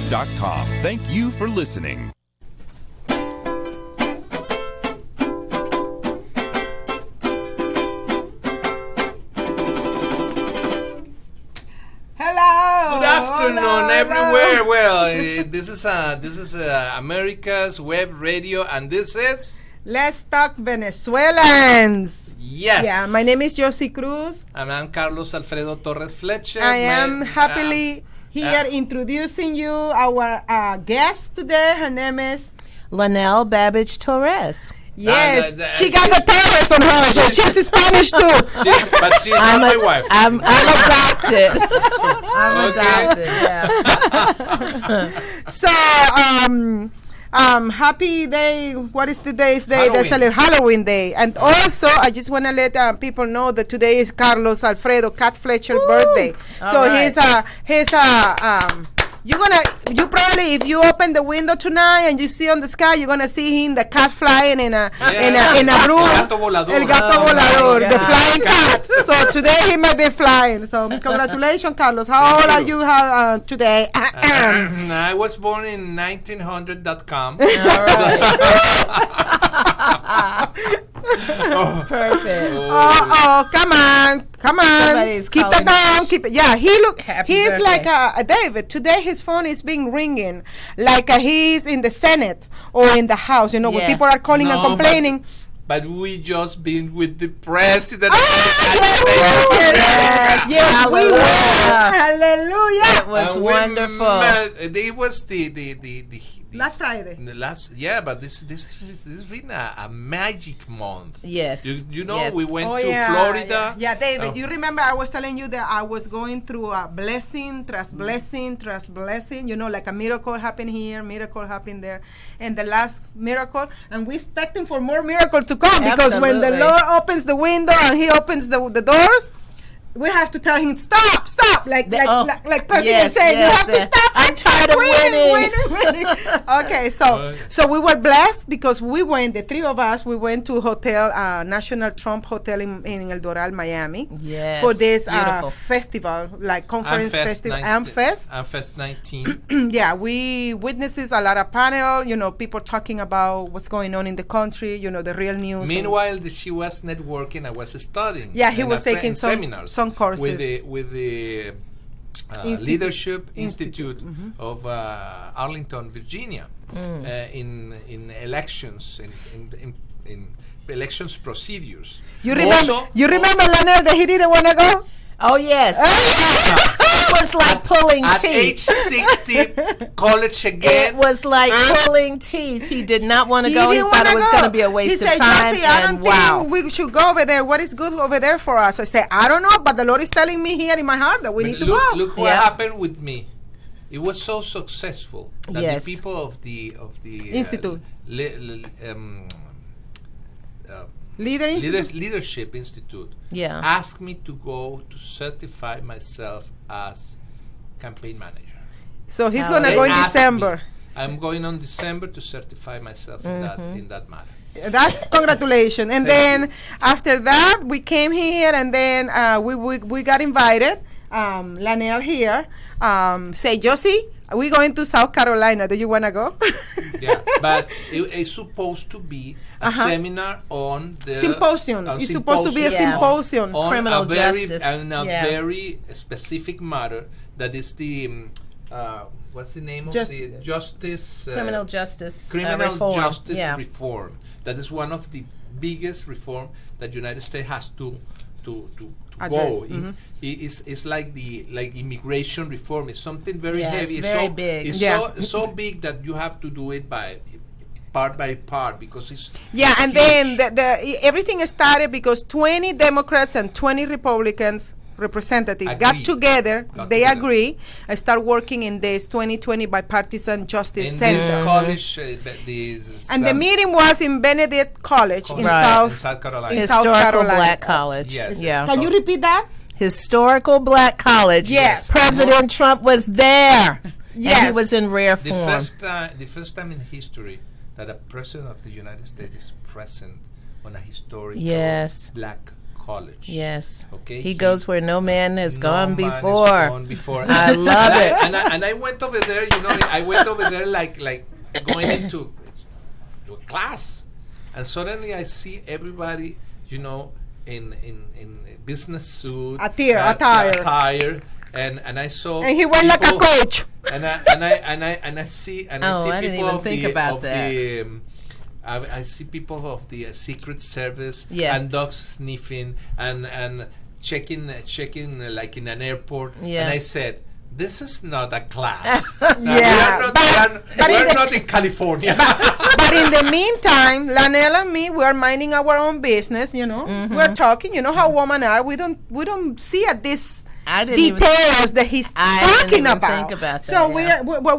Let'sTalkVenezuela.com. Thank you for listening. Good afternoon, everywhere. Hello. Well, this is America's Web Radio, and this is Let's Talk Venezuelans. Yes. Yeah, my name is Johsie Cruz. And I'm Carlos Alfredo Torres Fletcher. I am happily here introducing you our guest today. Her name is Lanelle Babbage Torres. Yes, she got the Torres on her, so she's Spanish too. But she's not my wife. I'm adopted. I'm adopted. Yeah. So, happy day. What is today's day? Halloween. Halloween day. And also, I just want to let people know that today is Carlos Alfredo Cat Fletcher birthday. So right. you probably, if you open the window tonight and you see on the sky, you're gonna see him, the cat flying in a broom. El gato volador. El gato volador, the flying cat. So today he might be flying. So congratulations, Carlos. How old are you today? I was born in 1900.com. All right. Perfect. Come on. Somebody's Keep calling it down. Keep it. Yeah, he's birthday. like David. Today his phone is being ringing like he's in the Senate or in the House. You know, where people are calling and complaining. But we just been with the president. Yes, we were. Hallelujah. It was wonderful. It was the Last Friday. But this has been a magic month. Yes. You know, yes. we went to Florida. Yeah, David, you remember I was telling you that I was going through a blessing, trust blessing, trust blessing. You know, like a miracle happened here, miracle happened there. And the last miracle, and we're expecting for more miracle to come. Because when the Lord opens the window and he opens the doors, we have to tell him stop, like President said. You have to stop. I'm tired of winning. Okay, so we were blessed because we went. The three of us, we went to hotel, National Trump Hotel in El Doral, Miami, for this festival, like conference festival, AmFest. AmFest 19. Yeah, we witnesses a lot of panel. You know, people talking about what's going on in the country. You know, the real news. Meanwhile, she was networking. I was studying. Yeah, he was taking seminars. Some courses with the Leadership Institute of Arlington, Virginia, in elections in elections procedures. You remember Lanelle that he didn't want to go? Oh yes. It was like pulling at teeth. Age 60, college again. It was like pulling teeth. He did not want to go. He thought it was going to be a waste of time. I don't think we should go over there. What is good over there for us? I said, I don't know, but the Lord is telling me here in my heart that we need to go. Look what happened with me. It was so successful that the people of the Institute. Leadership Institute asked me to go to certify myself as campaign manager. So he's going to go in December. I'm going on December to certify myself in that matter. That's congratulations. And then after that, we came here, and then we got invited. Lanelle here. Say, Johsie, we're going to South Carolina. Do you want to go? Yeah, but it's supposed to be a seminar on the symposium. It's supposed to be a symposium on criminal justice and a very specific matter that is the what's the name of the justice criminal justice reform. That is one of the biggest reform that the United States has to go. It's like the immigration reform. It's something very heavy. It's very big. It's so big that you have to do it by part because it's and huge. then everything started because 20 Democrats and 20 Republicans representatives got together. They agree and start working in this 2020 bipartisan justice in center. This college, and the meeting was in Benedict College in South Carolina. Historical Black College. Yes. Yeah. Can you repeat that? Historical Black College. Yes. President Trump was there. Yes. And he was in rare form. The first time in history that a president of the United States is present on a historical Black college. Yes. Okay. He goes where no man has gone man has before. gone before. I love it. And I went over there. I went over there like going into a class, and suddenly I see everybody, in business suit, attire, and I saw. And he went like a coach. And I see I people didn't even think about that. I see people of the Secret Service Yeah. and dogs sniffing and checking like in an airport. Yeah. And I said, "This is not a class. Yeah, we're not in California." But in the meantime, Lanelle and me, we are minding our own business. We're talking. You know how women are. We don't see at this. I didn't details that he's talking even about. think about that, so yeah. what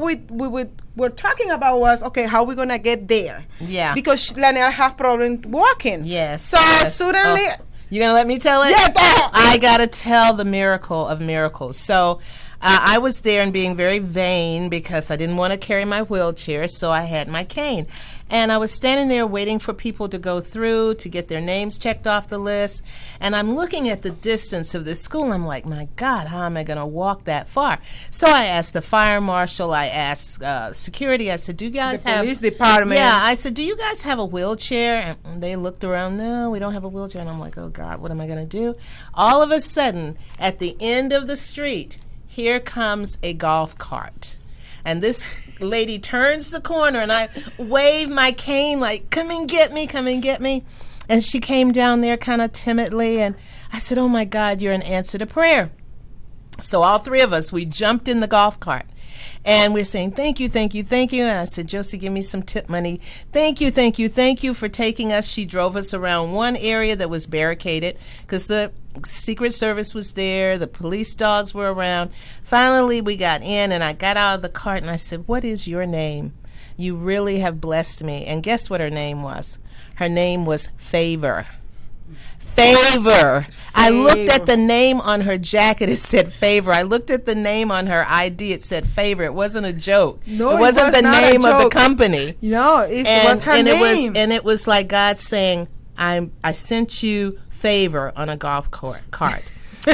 we're talking about was, okay, how we gonna get there? Yeah. Because Lanelle has problems walking. Yes. So suddenly, you gonna let me tell it? Yeah. I gotta tell the miracle of miracles. So I was there and being very vain because I didn't want to carry my wheelchair, so I had my cane. And I was standing there waiting for people to go through to get their names checked off the list. And I'm looking at the distance of this school. And I'm like, my God, how am I going to walk that far? So I asked the fire marshal. I asked security. I said, do you guys the have... police department. Yeah, I said, do you guys have a wheelchair? And they looked around. No, we don't have a wheelchair. And I'm like, oh, God, what am I going to do? All of a sudden, at the end of the street, here comes a golf cart. And this lady turns the corner, and I wave my cane like, come and get me, come and get me. And she came down there kind of timidly, and I said, oh, my God, you're an answer to prayer. So all three of us, we jumped in the golf cart. And we're saying, thank you, thank you, thank you. And I said, Johsie, give me some tip money. Thank you, thank you, thank you for taking us. She drove us around one area that was barricaded because the Secret Service was there. The police dogs were around. Finally, we got in, and I got out of the cart, and I said, what is your name? You really have blessed me. And guess what her name was? Her name was Favor. Favor. I looked at the name on her jacket. It said Favor. I looked at the name on her ID. It said Favor. It wasn't a joke. No, it wasn't the name of the company. No, it was her name. It was like God saying, I sent you Favor on a golf cart.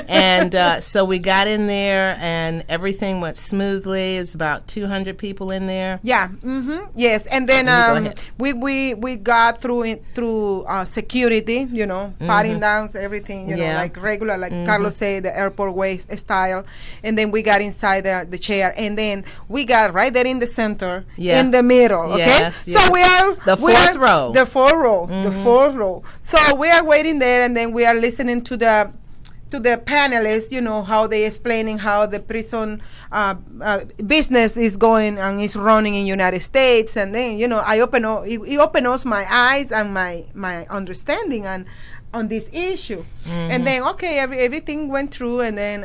And so we got in there, and everything went smoothly. It's about 200 people in there. Yeah. Mm-hmm. Yes. And then we got through security. Patting down everything. Like regular, like Carlos said, the airport way style. And then we got inside the chair, and then we got right there in the center, in the middle. Okay. Yes, so we are the fourth row. The fourth row. The fourth row. So we are waiting there, and then we are listening to the panelists, how they explaining how the prison business is going and is running in United States. And then, it opens my eyes and my understanding on this issue. And then, okay, everything went through, and then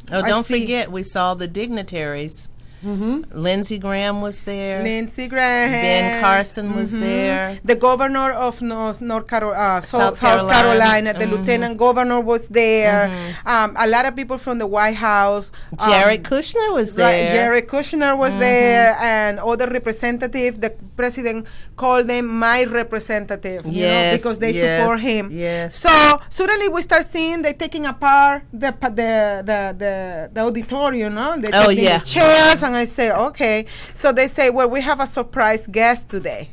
don't forget, we saw the dignitaries. Lindsey Graham was there. Ben Carson was there. The governor of South Carolina, the lieutenant governor was there. A lot of people from the White House. Jared Kushner was there. Jared Kushner was there, and other representatives. The president called them my representative, because they support him. Yes. So suddenly we start seeing they taking apart the auditorium, They're taking the chairs. And I say, okay. So they say, well, we have a surprise guest today.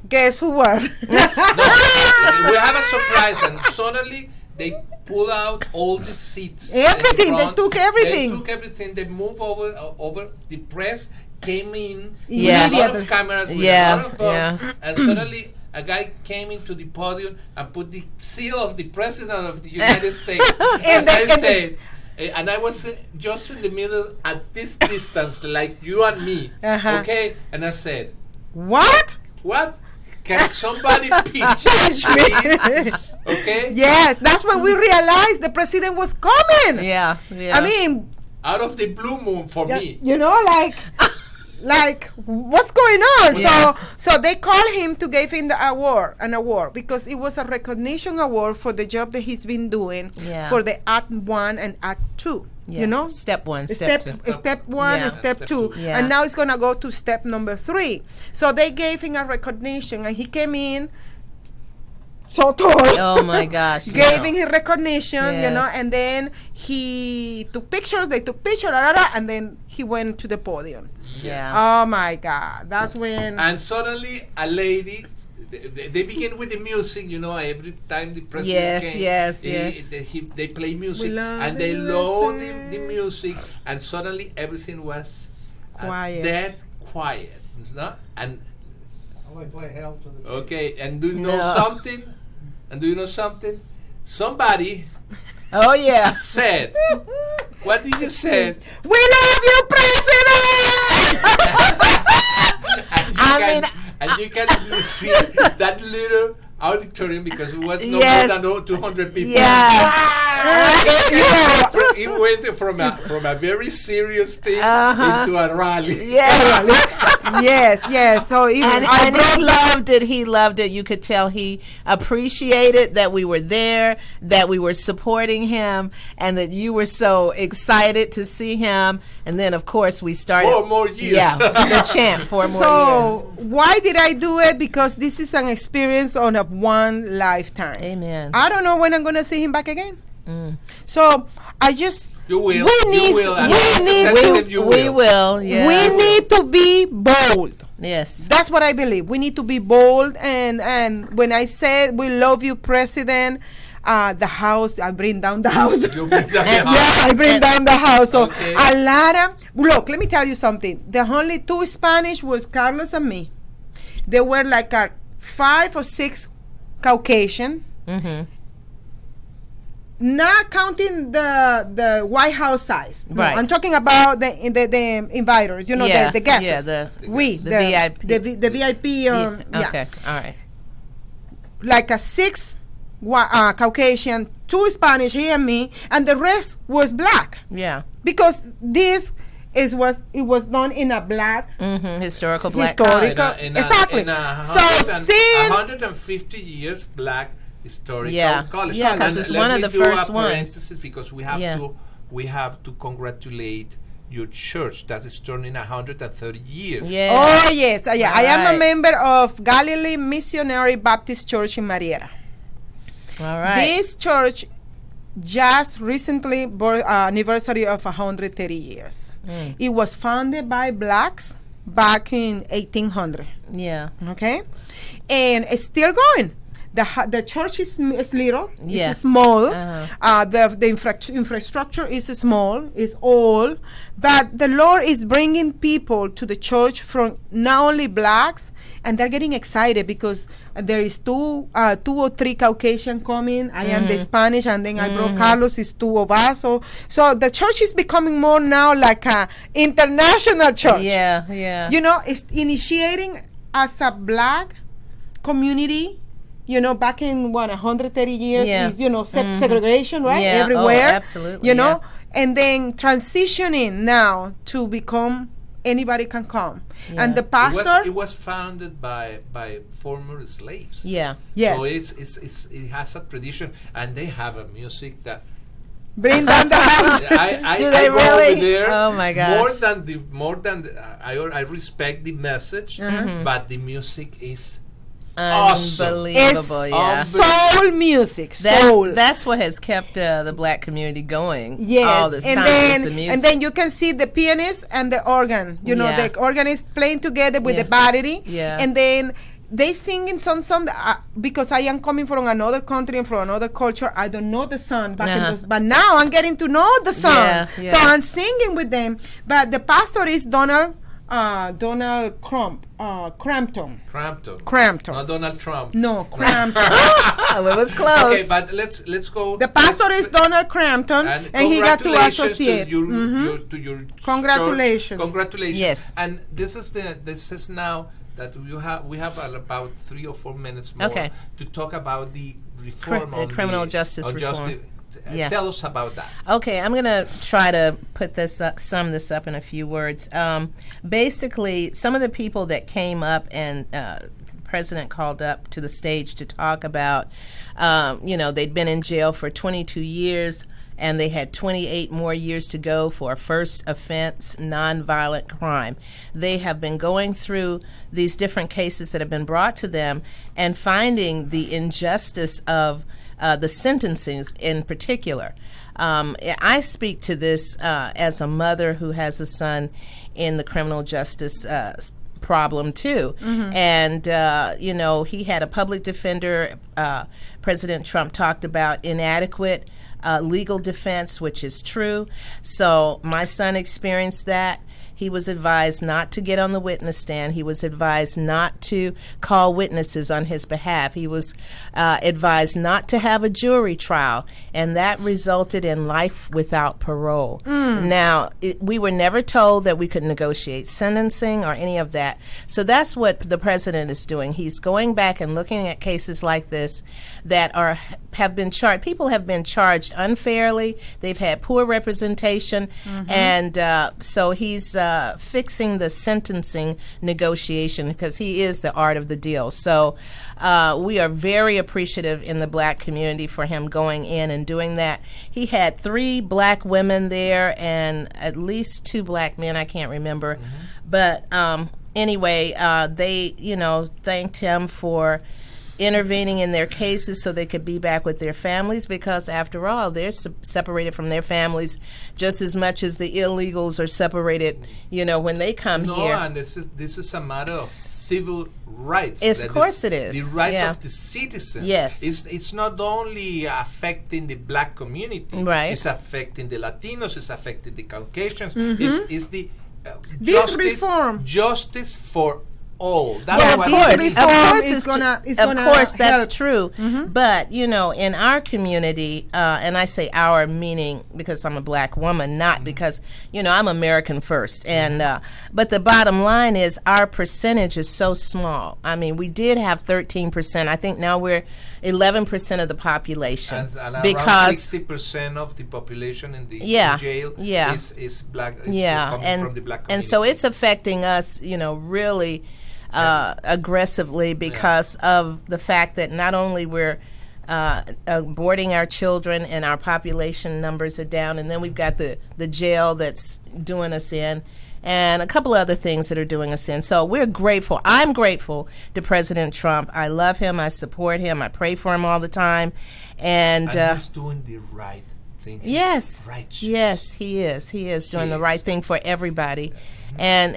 Guess who was? We have a surprise, and suddenly they pull out all the seats. Everything. They took everything. They took everything. They moved over. The press came in. Yeah. With a lot of cameras. With a lot of bugs, and suddenly a guy came into the podium and put the seal of the president of the United States. and I said. And I was just in the middle at this distance, like you and me, okay? And I said, What? Can somebody pitch me? Okay? Yes, that's when we realized the president was coming. Yeah. I mean, out of the blue moon for me. Like what's going on? Yeah. So they called him to give him an award because it was a recognition award for the job that he's been doing for the Act 1 and Act 2. Step 1, step 2. Step 1 and step 2. Yeah. And now it's going to go to step number 3. So they gave him a recognition, and he came in so tall. Oh my gosh. Gave him his recognition, Yes. and then he took pictures. They took pictures, and then he went to the podium. Yeah. Oh my God, that's when. And suddenly, a lady. They begin with the music, every time the president came. They play music, and they load the music, and suddenly everything was Quiet. dead quiet. It's not? And I play Hell to the okay, and do you know something? Somebody Oh yeah. said, what did you say? We love you, President! And you can see that little auditorium because it was no Yes. more than 200 people. Yeah. It went from a very serious thing Uh-huh. into a rally. Yes. yes. So even And he loved it. He loved it. You could tell he appreciated that we were there, that we were supporting him, and that you were so excited to see him. And then, of course, we started. 4 more years. Yeah, the chant, 4 more years. So why did I do it? Because this is an experience on a one lifetime. Amen. I don't know when I'm gonna see him back again. So I just You will. We need. You will. And We that's need sensitive, to. you We will. Yeah. We need to be bold. Yes. That's what I believe. We need to be bold. And when I said we love you, President, the house, I bring down the house. You bring down the Yeah, house. I bring down the house. So Okay. a lot of look. Let me tell you something. The only 2 Spanish was Carlos and me. There were like 5 or 6 Caucasian. Mm-hmm. Not counting the White House size. No, Right. I'm talking about the inviters. Yeah, the guests. yeah, the VIP. The VIP. Okay. All right. Like a 6 Caucasian, 2 Spanish, he and me, and the rest was black Yeah. because this it was done in a black Mm-hmm. Historical black. historical. Exactly. So seeing 150 years black historical college. Yeah, 'cause And it's let one of me the do first a ones. parenthesis because we have Yeah. to congratulate your church that is turning 130 years. Yeah. Oh yes, yeah. I am a Right. member of Galilee Missionary Baptist Church in Marietta. All right. This church just recently anniversary of 130 years. It was founded by blacks back in 1800. Yeah. Okay, and it's still going. The church is little, Yeah. it's small. Uh-huh. The infrastructure is small, it's old, but the Lord is bringing people to the church from not only blacks, and they're getting excited because there is 2 or 3 Caucasian coming. I am the Spanish, and then I brought Carlos. Is 2 of us. So the church is becoming more now like a international church. Yeah. Yeah. It's initiating as a black community. Back in 130 years Yeah. is segregation, right? Yeah. Everywhere. Oh, absolutely. And then transitioning now to become anybody can come. Yeah. And the pastor It was founded by former slaves. Yeah. yes, So it has a tradition, and they have a music that bring down the house. I Do they go really? over there. Oh my gosh. I respect the message, but the music is Unbelievable. It's Yeah. soul music. Soul. That's what has kept the black community going Yes, all this time. and is the music. then you can see the pianist and the organ. Yeah. The organist playing together with Yeah. the battery. Yeah. And then they singing some because I am coming from another country and from another culture. I don't know the song back in those, but now I'm getting to know the song. Yeah, yeah. So I'm singing with them. But the pastor is Donald Crampton. Crampton. Not Donald Trump. No, Crampton. Oh, it was close. Okay, but let's go. The pastor is Donald Crampton, and he got to associate. To your Congratulations. church. Congratulations. Yes. And this is now that we have about 3 or 4 minutes more to talk about the reform on criminal the, justice on reform. Yeah. Tell us about that. Okay, I'm going to try to put this sum this up in a few words. Basically, some of the people that came up and President called up to the stage to talk about, they'd been in jail for 22 years, and they had 28 more years to go for a first offense nonviolent crime. They have been going through these different cases that have been brought to them and finding the injustice of the sentencing in particular. I speak to this as a mother who has a son in the criminal justice problem too. And he had a public defender. President Trump talked about inadequate legal defense, which is true. So my son experienced that. He was advised not to get on the witness stand. He was advised not to call witnesses on his behalf. He was advised not to have a jury trial, and that resulted in life without parole. Now, we were never told that we could negotiate sentencing or any of that. So that's what the president is doing. He's going back and looking at cases like this that have been charged. People have been charged unfairly. They've had poor representation, and so he's fixing the sentencing negotiation because he is the art of the deal. So we are very appreciative in the black community for him going in and doing that. He had 3 black women there and at least 2 black men. I can't remember. But anyway, they, thanked him for intervening in their cases so they could be back with their families, because after all, they're separated from their families just as much as the illegals are separated, when they come here. No, and this is a matter of civil rights. Of course it is. The rights of the citizens. Yes. It's not only affecting the black community. Right. It's affecting the Latinos. It's affecting the Caucasians. It's the justice for all. That's of course, that's true. But in our community, and I say our meaning because I'm a black woman, not because I'm American first. And but the bottom line is our percentage is so small. I mean, we did have 13%. I think now we're 11% of the population, and because 60% of the population in the jail is black. Coming from the black community. And so it's affecting us, really. Aggressively because of the fact that not only we're aborting our children and our population numbers are down, and then we've got the jail that's doing us in, and a couple other things that are doing us in. So we're grateful. I'm grateful to President Trump. I love him. I support him. I pray for him all the time. And he's doing the right thing. Yes. Righteous. Yes, he is. He is doing the right thing for everybody. And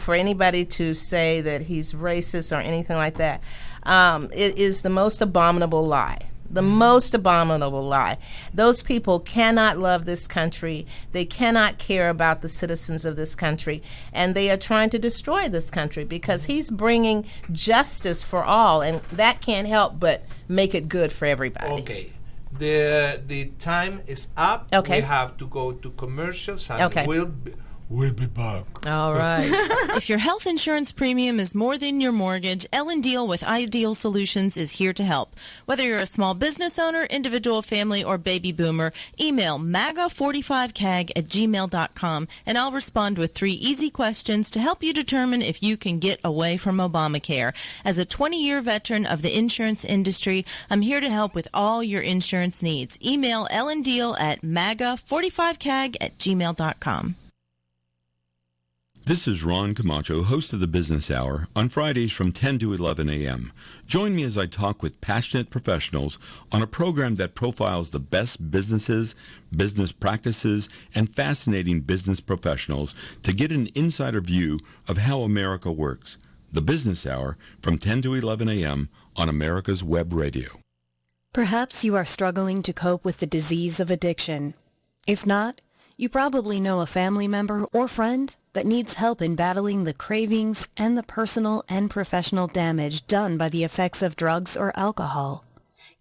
for anybody to say that he's racist or anything like that, it is the most abominable lie. The most abominable lie. Those people cannot love this country. They cannot care about the citizens of this country. And they are trying to destroy this country because he's bringing justice for all. And that can't help but make it good for everybody. Okay. The time is up. Okay. We have to go to commercials. And we'll be back. All right. If your health insurance premium is more than your mortgage, Ellen Deal with Ideal Solutions is here to help. Whether you're a small business owner, individual family, or baby boomer, email MAGA45CAG@gmail.com and I'll respond with 3 easy questions to help you determine if you can get away from Obamacare. As a 20-year veteran of the insurance industry, I'm here to help with all your insurance needs. Email Ellen Deal at MAGA45CAG@gmail.com. This is Ron Camacho, host of the Business Hour, on Fridays from 10 to 11 a.m. Join me as I talk with passionate professionals on a program that profiles the best businesses, business practices, and fascinating business professionals to get an insider view of how America works. The Business Hour from 10 to 11 a.m. on America's Web Radio. Perhaps you are struggling to cope with the disease of addiction. If not, you probably know a family member or friend that needs help in battling the cravings and the personal and professional damage done by the effects of drugs or alcohol.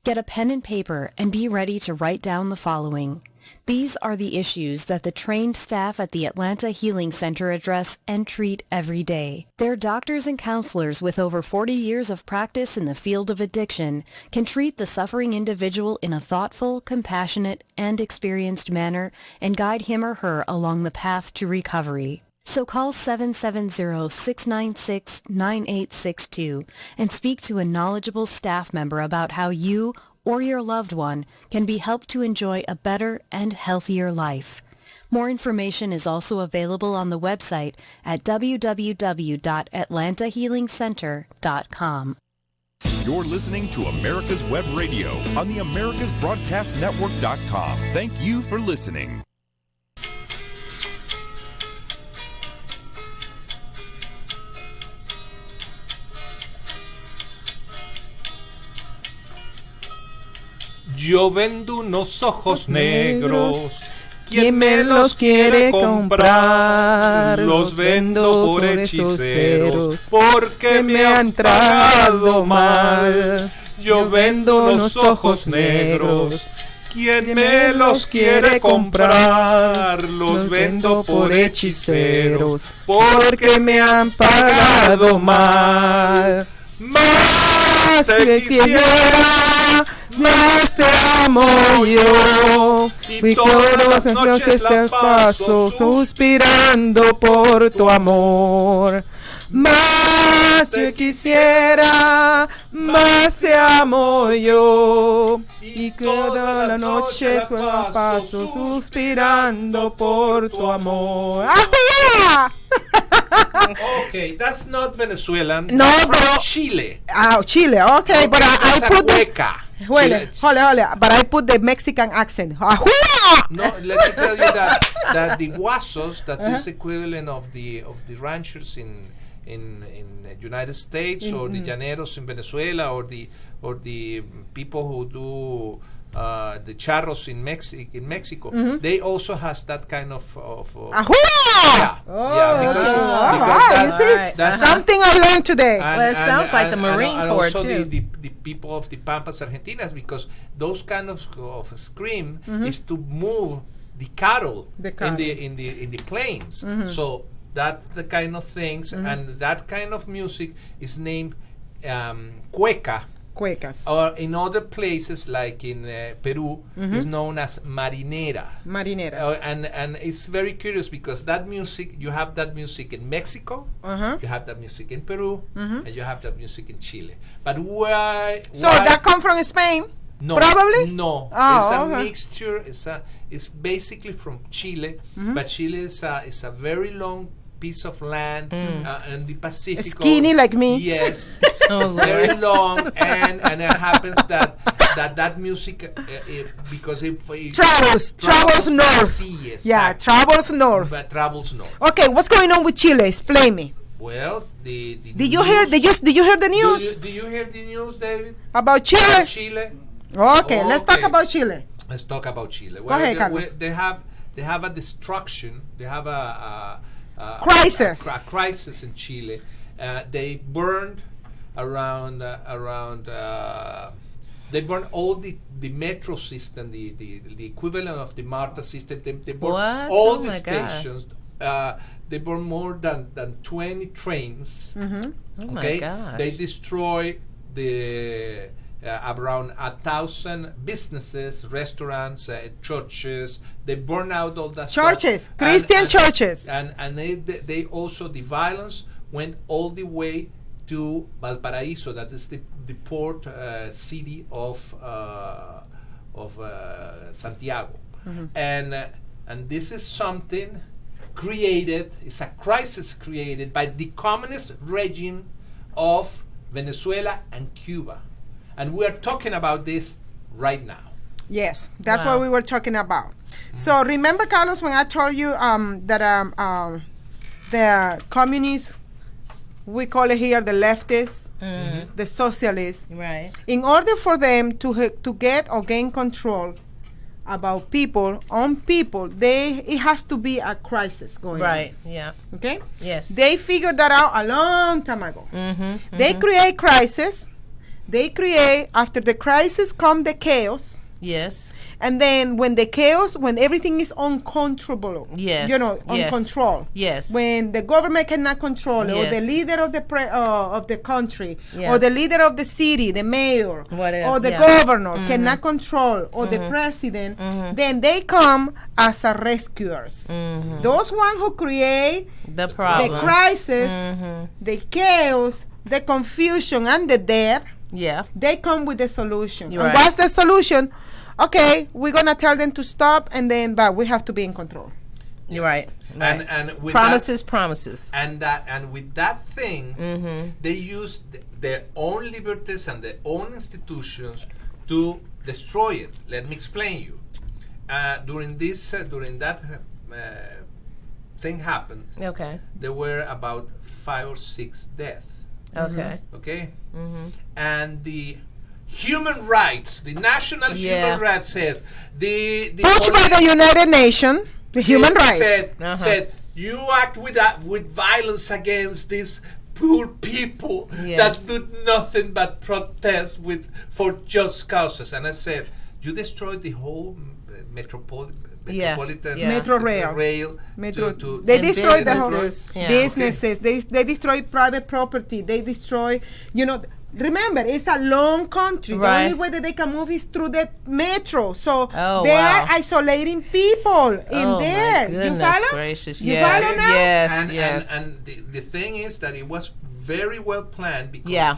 Get a pen and paper and be ready to write down the following. These are the issues that the trained staff at the Atlanta Healing Center address and treat every day. Their doctors and counselors with over 40 years of practice in the field of addiction can treat the suffering individual in a thoughtful, compassionate, and experienced manner and guide him or her along the path to recovery. So call 770-696-9862 and speak to a knowledgeable staff member about how you or your loved one can be helped to enjoy a better and healthier life. More information is also available on the website at www.atlantahealingcenter.com. You're listening to America's Web Radio on the AmericasBroadcastNetwork.com. Thank you for listening. Yo vendo unos ojos negros. ¿Quién me los quiere comprar? Los vendo por hechiceros porque me han tratado mal. Yo vendo unos ojos negros. ¿Quién me los quiere comprar? Los vendo por hechiceros porque me han pagado mal. Más te quisiera, más te amo yo, y todas las noches te paso suspirando por tu amor. Más te quisiera, más te amo yo, y todas las noches te paso suspirando por tu amor. ¡Ajá! Okay, that's not Venezuelan. No, from Chile. Oh, Chile. Okay, but I put cueca. Hold, but I put the Mexican accent. No, let me tell you that the guasos, that is equivalent of the ranchers in the United States, or the llaneros in Venezuela, or the people who do the charros in Mexico. They also has that kind of that's something I learned today. Well, it sounds like the Marine Corps also too. The people of the Pampas Argentinas, because those kind of scream is to move the cattle, in the plains. So that's the kind of things, and that kind of music is named cueca. Cuecas. Or in other places, like in Peru, is known as marinera. Marinera. And it's very curious because that music, you have that music in Mexico, you have that music in Peru, and you have that music in Chile. But why? So that come from Spain? No, probably. No, it's a mixture. It's basically from Chile, but Chile is a very long piece of land in the Pacific. Skinny like me. Yes, it's very long, and it happens that music because it travels north. Yes, yeah, travels north. But travels north. Okay, what's going on with Chile? Explain me. Well, the did you hear the news? Do you hear the news, David? About Chile? About Chile. Okay, let's talk about Chile. Let's talk about Chile. Go ahead, Carlos. They have a destruction. They have a crisis. A crisis in Chile. They burned around. They burned all the metro system, the equivalent of the MARTA system. They burned all the stations. They burned more than 20 trains. Oh my gosh. They destroyed the around 1,000 businesses, restaurants, churches. They burn out all that churches, stuff. Christian churches. And they also, the violence went all the way to Valparaiso. That is the port city of Santiago. And this is something created, it's a crisis created by the communist regime of Venezuela and Cuba. And we are talking about this right now. Yes, that's what we were talking about. So remember, Carlos, when I told you that the communists, we call it here the leftists, the socialists. Right. In order for them to get or gain control about people, it has to be a crisis going on. Right, yeah. Okay? Yes. They figured that out a long time ago. They create crisis. After the crisis come the chaos. Yes. And then when everything is uncontrollable, uncontrolled. Yes. When the government cannot control it, or the leader of the country, or the leader of the city, the mayor, or the governor cannot control, or the president, then they come as a rescuers. Those ones who create the problem, the crisis, the chaos, the confusion, and the death. Yeah. They come with the solution. You're And right. what's the solution? Okay, we're gonna tell them to stop, and then but we have to be in control. You're right. And with Promises, promises. and with that thing, they use their own liberties and their own institutions to destroy it. Let me explain you. During that thing happened, Okay. there were about 5 or 6 deaths. Okay. Okay, and the human rights, the national human rights says the Pushed by the United Nations, the human rights. said you act with violence against these poor people Yes. that do nothing but protest for just causes. And I said, you destroyed the whole metropolitan Metro rail. They And destroy the whole businesses, yeah. businesses. They destroy private property. They destroy, remember, it's a long country. Right. The only way that they can move is through the metro. So Oh, they wow. are isolating people in Oh, there. my goodness You follow? gracious. You Yes. follow now? Yes. And the thing is that it was very well planned because Yeah.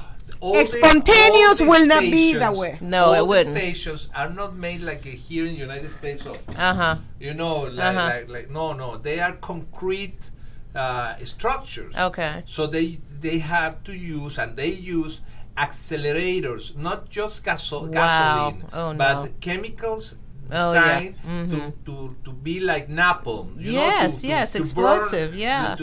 Spontaneous all the will not be stations- that way. No, all it the wouldn't. stations are not made like here in the United States of Uh-huh. like no, they are concrete structures. Okay. So they have to use, and they use accelerators, not just gasoline, Oh, but no. chemicals Oh, yeah. designed to be like napalm. Yes, to explosive, burn, yeah.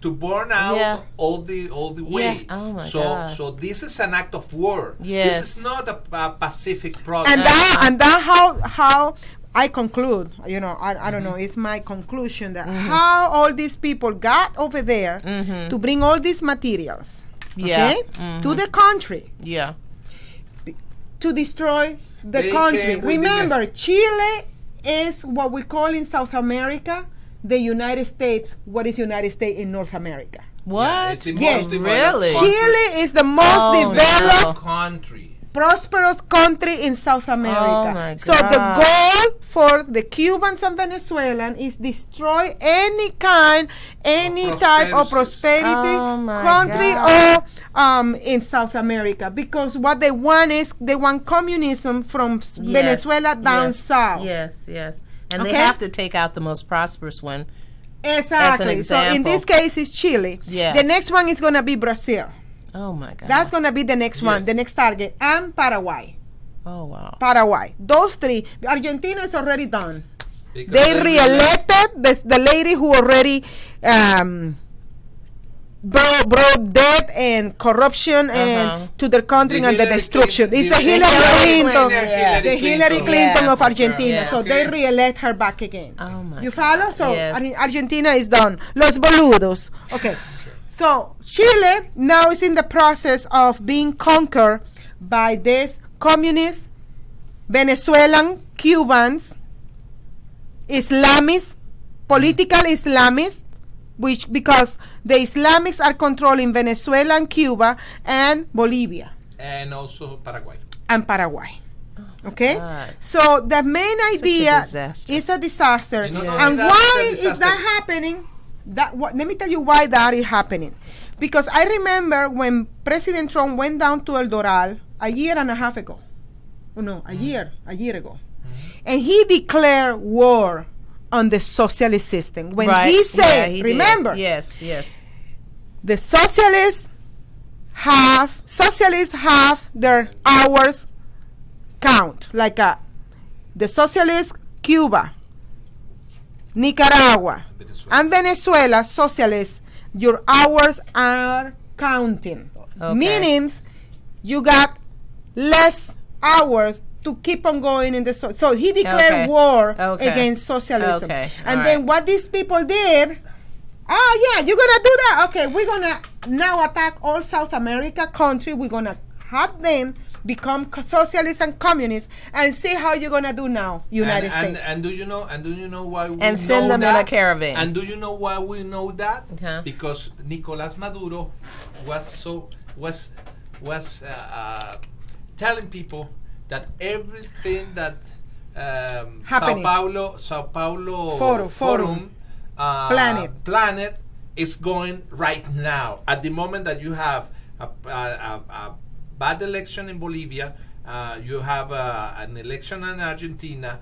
To burn out Yeah. all the way. Oh, my so God. so this is an act of war. Yes. This is not a pacific process. And that how I conclude, I don't know, it's my conclusion that how all these people got over there to bring all these materials, Yeah. okay, to the country Yeah. to destroy the They country. came with Remember, Chile is what we call in South America the United States. What is United States in North America? What? It's the Yes. most developed Really? country. Chile is the most Oh, developed, country. prosperous country in South America. Oh, my So the God. goal for the Cubans and Venezuelans is destroy any type of prosperity Oh, my country God. or in South America, because what they want is they want communism from Venezuela down yes, south. Yes. And they Okay. have to take out the most prosperous one. Exactly. So in example. this case, it's Chile. Yeah. The next one is gonna be Brazil. Oh, my God. That's gonna be the next one, Yes. the next target, and Paraguay. Oh, wow. Paraguay. Those three. Argentina is already done. Because They re-elected the lady who already brought death and corruption and to their country The and the Hillary destruction. Clinton- It's the the Hillary Hillary Clinton, Clinton. the Hillary Yeah. Clinton of Yeah. Argentina. Yeah. So they re-elect her back again. Oh, my You God. follow? So Yes. Argentina is done. Los boludos. Okay. So Chile now is in the process of being conquered by this communist Venezuelan Cubans, Islamists, political Islamists, which because the Islamics are controlling Venezuela and Cuba and Bolivia and also Paraguay. and Paraguay. Okay, God. so the main idea disaster. is a disaster, You know, and that's why a is disaster. that happening? Let me tell you why that is happening. Because I remember when President Trump went down to El Doral a year and a half ago. Oh, no, a year ago, and he declared war on the socialist system. When Right. he said, Yeah, he did. remember, Yes. the socialists have their hours count, like the socialist Cuba, Nicaragua, and Venezuela socialists, your hours are counting. Okay. Meaning you got less hours to keep on going in the so he declared Okay. war Okay. against socialism. Okay. And All then right. what these people did, you're gonna do that. Okay, we're gonna now attack all South America country. We're gonna have them become socialists and communists and see how you're gonna do now, United States. And do you know why we And send know them in that? a caravan. And do you know why we know that? Okay. Because Nicolás Maduro was telling people that everything that Happening. Sao Paulo Forum. planet is going right now. At the moment that you have a bad election in Bolivia. You have an election in Argentina.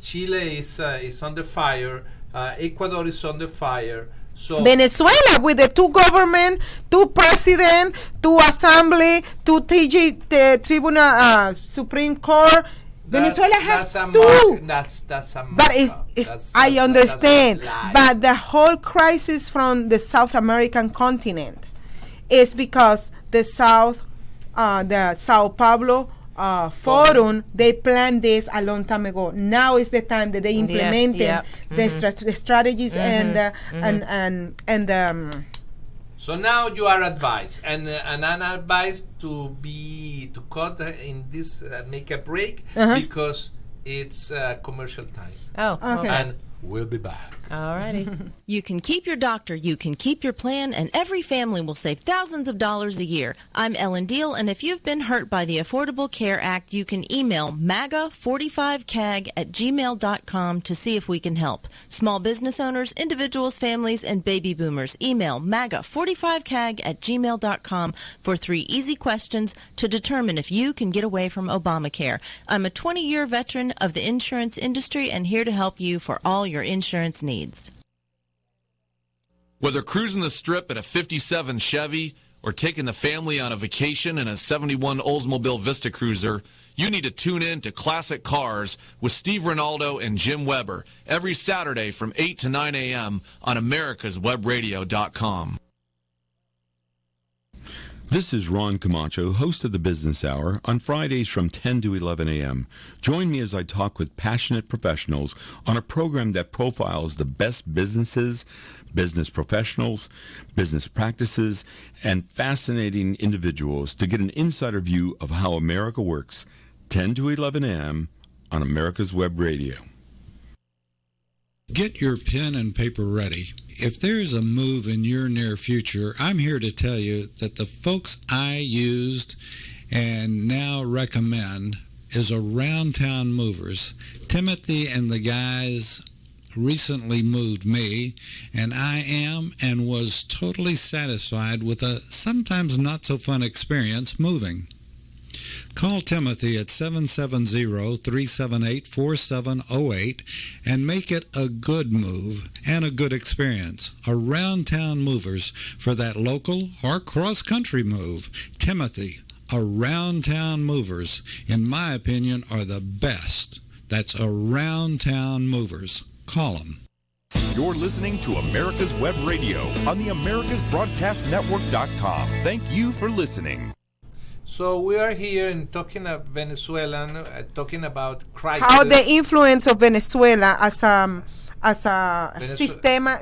Chile is under fire. Ecuador is under fire. So Venezuela with the two government, two president, two assembly, two the tribunal, Supreme Court. Venezuela has two. That's a But I understand. But the whole crisis from the South American continent is because the Sao Paulo forum, they planned this a long time ago. Now is the time that they implemented the strategies So now you are advised, and I'm advised to cut in this, make a break because it's commercial time. Oh, okay. And we'll be back. Alrighty. You can keep your doctor, you can keep your plan, and every family will save thousands of dollars a year. I'm Ellen Deal, and if you've been hurt by the Affordable Care Act, you can email MAGA45CAG@gmail.com to see if we can help. Small business owners, individuals, families, and baby boomers, email MAGA45CAG@gmail.com for 3 easy questions to determine if you can get away from Obamacare. I'm a 20-year veteran of the insurance industry and here to help you for all your insurance needs. Whether cruising the strip in a 57 Chevy or taking the family on a vacation in a 71 Oldsmobile Vista Cruiser, you need to tune in to Classic Cars with Steve Ronaldo and Jim Weber every Saturday from 8 to 9 a.m. on americaswebradio.com. This is Ron Camacho, host of the Business Hour, on Fridays from 10 to 11 a.m. Join me as I talk with passionate professionals on a program that profiles the best businesses, business professionals, business practices, and fascinating individuals to get an insider view of how America works. 10 to 11 a.m. on America's Web Radio. Get your pen and paper ready. If there's a move in your near future, I'm here to tell you that the folks I used and now recommend is Around Town Movers. Timothy and the guys recently moved me, and I am and was totally satisfied with a sometimes not so fun experience moving. Call Timothy at 770-378-4708 and make it a good move and a good experience. Around Town Movers for that local or cross-country move. Timothy, Around Town Movers, in my opinion, are the best. That's Around Town Movers. Call them. You're listening to America's Web Radio on the AmericasBroadcastNetwork.com. Thank you for listening. So we are here and talking about Venezuelan, talking about crisis. How the influence of Venezuela as a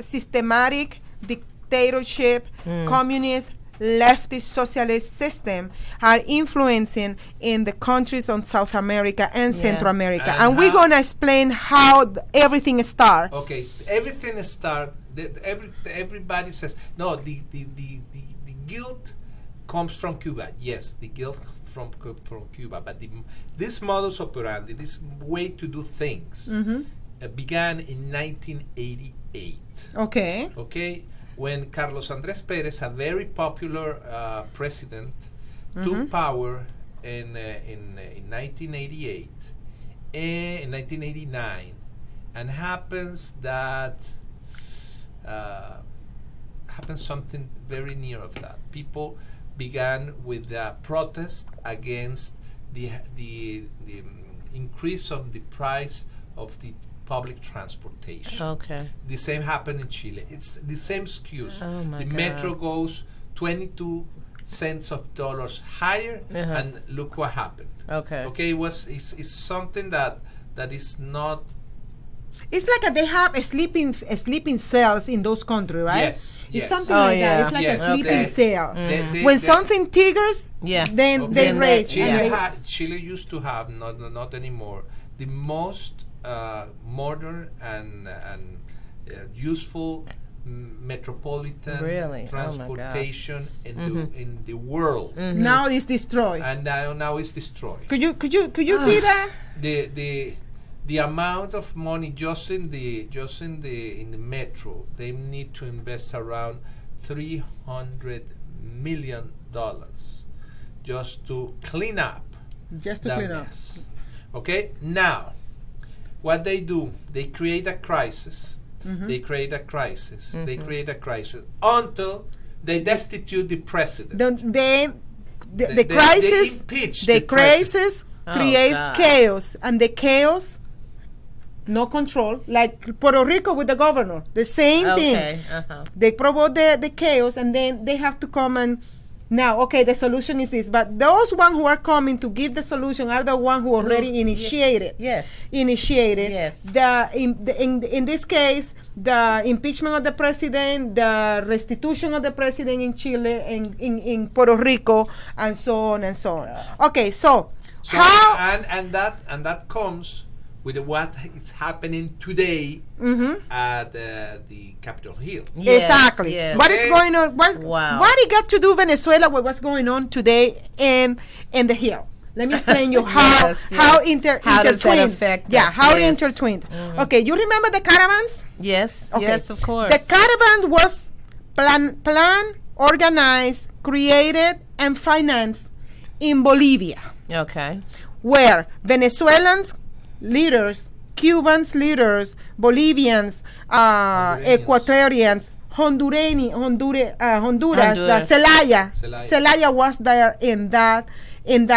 systematic dictatorship, communist, leftist, socialist system are influencing in the countries on South America and Central America. And we're going to explain how everything started. Okay, everything started. Everybody says, no, the guilt comes from Cuba. Yes, the guilt from Cuba, but this modus operandi, this way to do things, began in 1988. Okay, when Carlos Andrés Pérez, a very popular president, took power in 1988, in 1989, and happens something very near of that. People began with a protest against the increase of the price of the public transportation. Okay. The same happened in Chile. It's the same excuse. Oh my the God. metro goes 22 cents of dollars higher, and look what happened. Okay. Okay, it's something that is not. It's like they have sleeping cells in those countries, right? Yes. It's something like that. It's like a sleeping cell. When something triggers, then they raise. Chile used to have, not anymore, the most modern and useful metropolitan transportation in the world. Now it's destroyed. And now it's destroyed. Could you see that? The amount of money just in the metro, they need to invest around $300 million just to clean up. Just to the clean up. mess. Okay, now, what they do, they create a crisis. They create a crisis. They create a crisis until they destitute the president. The crisis, impeach the the crisis creates God. chaos, and the chaos, no control. Like Puerto Rico with the governor, the same thing. They provoke the chaos, and then they have to come and now, okay, the solution is this. But those one who are coming to give the solution are the one who already initiated. Yes. Initiated. Yes. In this case, the impeachment of the president, the restitution of the president in Chile, in Puerto Rico, and so on and so on. Okay, so how and that comes with what is happening today at the Capitol Hill. Yes, exactly. yes. What is going on? Wow. What it got to do Venezuela with what's going on today in the Hill? Let me explain you how Yes, how yes. How does that intertwined. affect Yeah, us? how Yes. intertwined. Okay, you remember the caravans? Yes. Okay. Yes, of course. The caravan was planned, organized, created, and financed in Bolivia, Okay. where Venezuelans leaders, Cubans leaders, Bolivians, Ecuadorians, Honduras, Honduras. Zelaya was there in that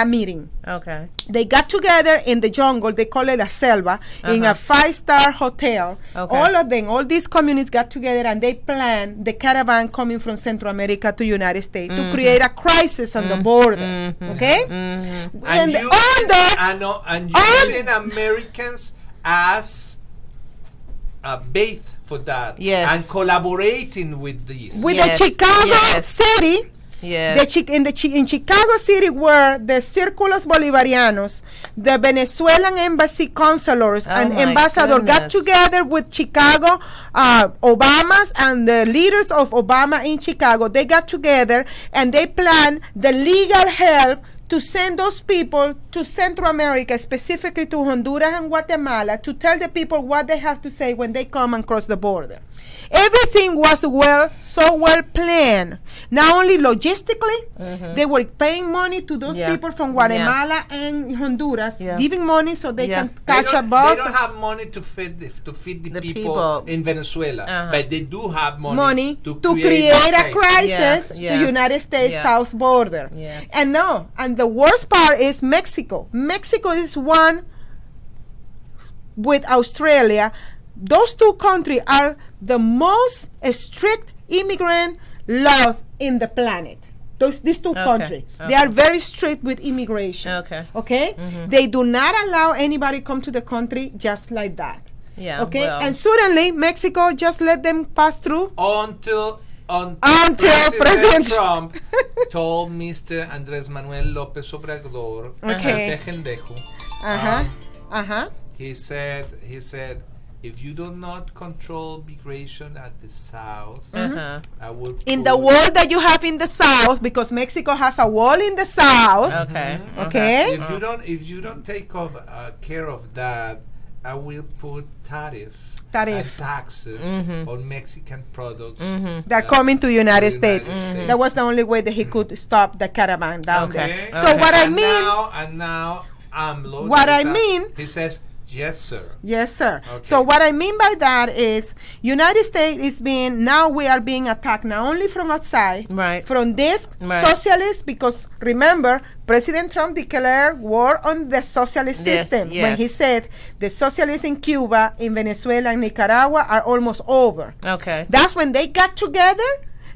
meeting. Okay. They got together in the jungle. They call it a selva, in a 5-star hotel. Okay. All of them, all these communities got together and they planned the caravan coming from Central America to United States to create a crisis on the border. Okay? And using Americans as a bait for that. Yes. And collaborating with these. With Yes, the Chicago yes. City, Yes. in Chicago City were the Círculos Bolivarianos, the Venezuelan embassy consulars and my ambassador got goodness. together with Chicago Obamas and the leaders of Obama in Chicago. They got together and they planned the legal help to send those people to Central America, specifically to Honduras and Guatemala, to tell the people what they have to say when they come and cross the border. Everything was so well planned. Not only logistically, they were paying money to those people from Guatemala and Honduras, giving money so they can catch a bus. They don't have money to feed the people in Venezuela, but they do have money to create a crisis to United States south border. Yes. And the worst part is Mexico. Mexico is one with Australia. Those two countries are the most strict immigrant laws in the planet. These two countries, they are very strict with immigration. Okay. They do not allow anybody come to the country just like that. Yeah. Okay. Well. And suddenly Mexico just let them pass through until President Trump told Mr. Andrés Manuel López Obrador, he said, if you do not control migration at the south, I will in the wall that you have in the south, because Mexico has a wall in the south. Okay. If you don't take care of that, I will put tariff and taxes on Mexican products that are coming to United States. That was the only way that he could stop the caravan down there. So what I mean, now AMLO, what I mean, he says, yes, sir. Yes, sir. Okay. So what I mean by that is United States we are being attacked not only from outside, from this socialists, because remember, President Trump declared war on the socialist system when he said the socialists in Cuba, in Venezuela, and Nicaragua are almost over. Okay. That's when they got together.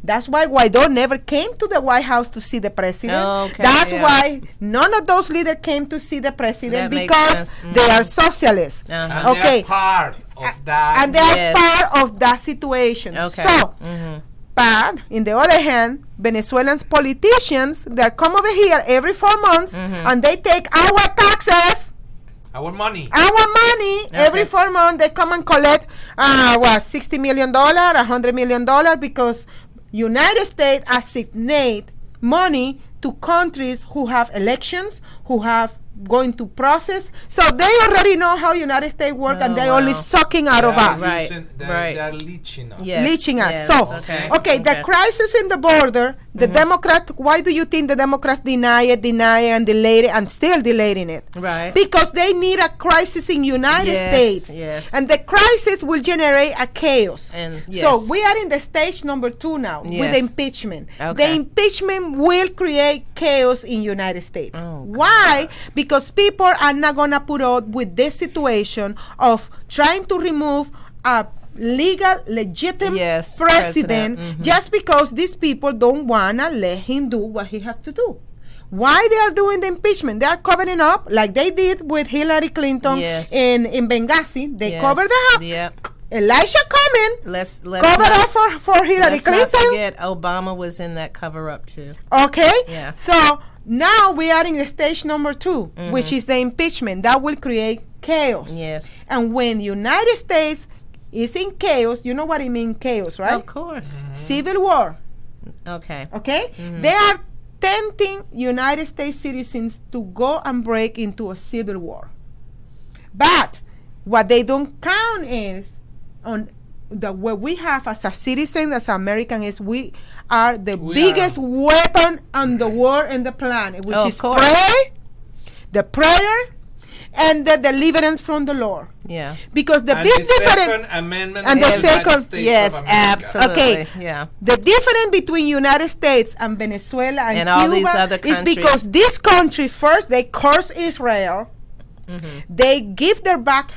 That's why Guaidó never came to the White House to see the president. That's why none of those leaders came to see the president, because they are socialists. And they are part of that. And they are part of that situation. So, but in the other hand, Venezuelan politicians, they come over here every 4 months and they take our taxes. Our money every 4 months. They come and collect $60 million, $100 million, because United States assignate money to countries who have elections, who have going to process. So they already know how United States work, and they're only sucking out of us. They're leeching us. Yes. Leeching us. Yes. So, okay, the crisis in the border, the Democrats, why do you think the Democrats deny it, and delayed it, and still delaying it? Right. Because they need a crisis in United States. Yes. And the crisis will generate a chaos. And So we are in the stage number 2 now with the impeachment. Okay. The impeachment will create chaos in United States. Oh, Why? Because people are not going to put up with this situation of trying to remove a legal, legitimate president just because these people don't want to let him do what he has to do. Why they are doing the impeachment? They are covering up like they did with Hillary Clinton in Benghazi. They covered it up. Yep. Elijah Cummings let's covered up for Hillary Clinton. Let's not forget Obama was in that cover up too. Okay? Yeah. So now we are in the stage number 2, which is the impeachment. That will create chaos. Yes. And when the United States is in chaos, you know what I mean, chaos, right? Of course. Civil war. Okay. Okay? They are tempting United States citizens to go and break into a civil war. But what they don't count is on what we have as a citizen, as American, is we are the biggest weapon on the world and the planet, which is prayer, and the deliverance from the Lord. Yeah. Because the and big the difference Second Amendment and the of the United second, States yes, of America. absolutely. Okay. Yeah. The difference between United States and Venezuela and Cuba all these other is countries. because this country first they curse Israel, they give their back